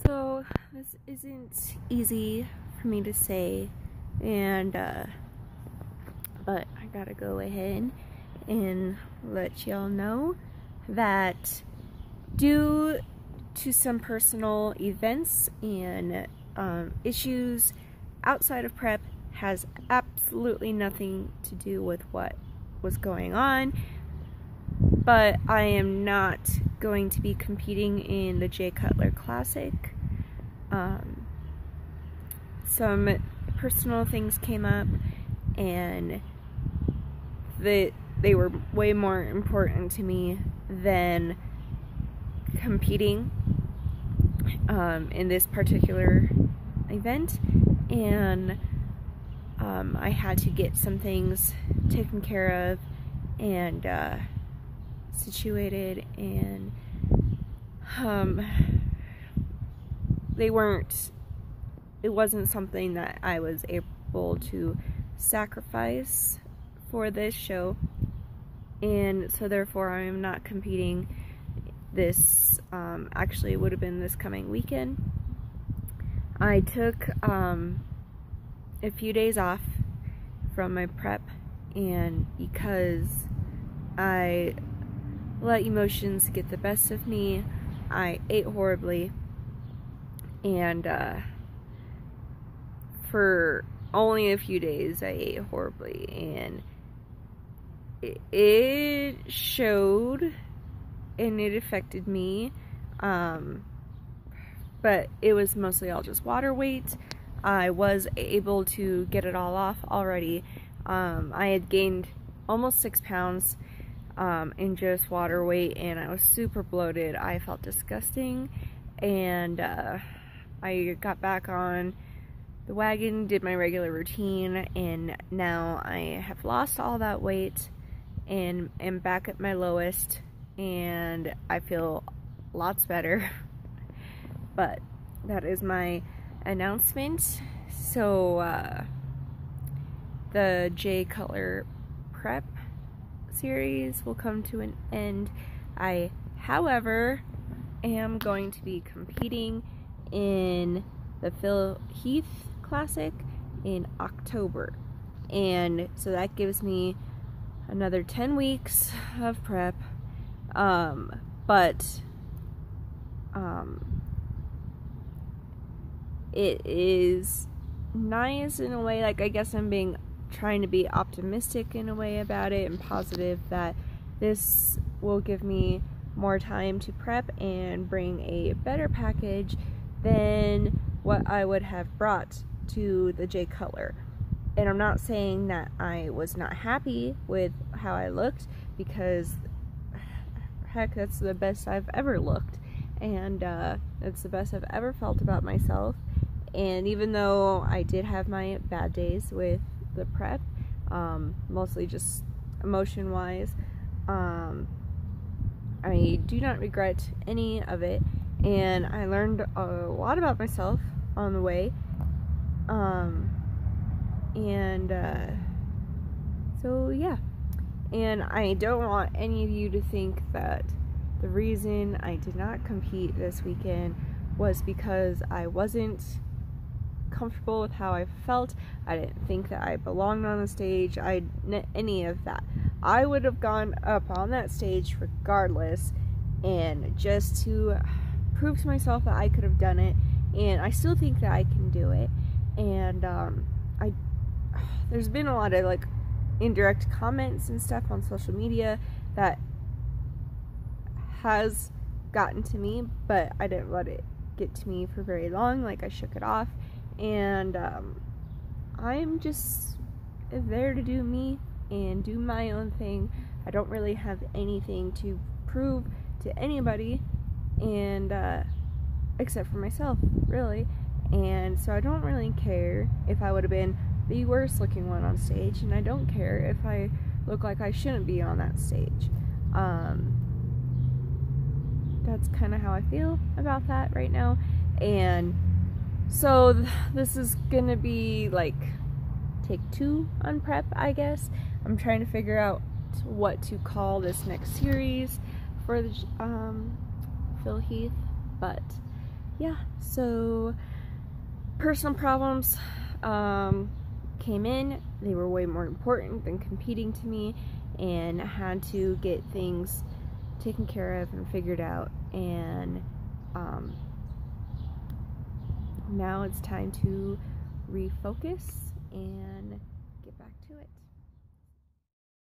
So this isn't easy for me to say, and but I gotta go ahead and let y'all know that due to some personal events and issues outside of prep has absolutely nothing to do with what was going on, but I am not going to be competing in the Jay Cutler Classic. Some personal things came up, and they were way more important to me than competing in this particular event, and I had to get some things taken care of and situated, and it wasn't something that I was able to sacrifice for this show, and so therefore I am not competing this, actually it would have been this coming weekend. I took a few days off from my prep, and because I let emotions get the best of me, I ate horribly, and for only a few days I ate horribly, and it showed and it affected me, but it was mostly all just water weight. I was able to get it all off already. I had gained almost 6 pounds in just water weight, and I was super bloated. I felt disgusting, and I got back on the wagon, did my regular routine, and now I have lost all that weight and am back at my lowest, and I feel lots better. But that is my announcement. So the Jay Cutler prep series will come to an end. I, however, am going to be competing in the Phil Heath Classic in October, and so that gives me another 10 weeks of prep, but it is nice in a way, like I guess I'm trying to be optimistic in a way about it, and positive that this will give me more time to prep and bring a better package than what I would have brought to the Jay Cutler. And I'm not saying that I was not happy with how I looked, because heck, that's the best I've ever looked, and it's the best I've ever felt about myself. And even though I did have my bad days with the prep, mostly just emotion wise, I do not regret any of it, and I learned a lot about myself on the way, so yeah. And I don't want any of you to think that the reason I did not compete this weekend was because I wasn't comfortable with how I felt. I didn't think that I belonged on the stage, any of that. I would have gone up on that stage regardless, and just to prove to myself that I could have done it, and I still think that I can do it. And there's been a lot of like indirect comments and stuff on social media that has gotten to me, but I didn't let it get to me for very long. Like, I shook it off, and I'm just there to do me and do my own thing. I don't really have anything to prove to anybody, and except for myself, really. And so I don't really care if I would have been the worst looking one on stage, and I don't care if I look like I shouldn't be on that stage. That's kind of how I feel about that right now. And so this is gonna be like take 2 on prep, I guess. I'm trying to figure out what to call this next series for the Phil Heath, but yeah, so personal problems came in. They were way more important than competing to me, and I had to get things taken care of and figured out, and now it's time to refocus and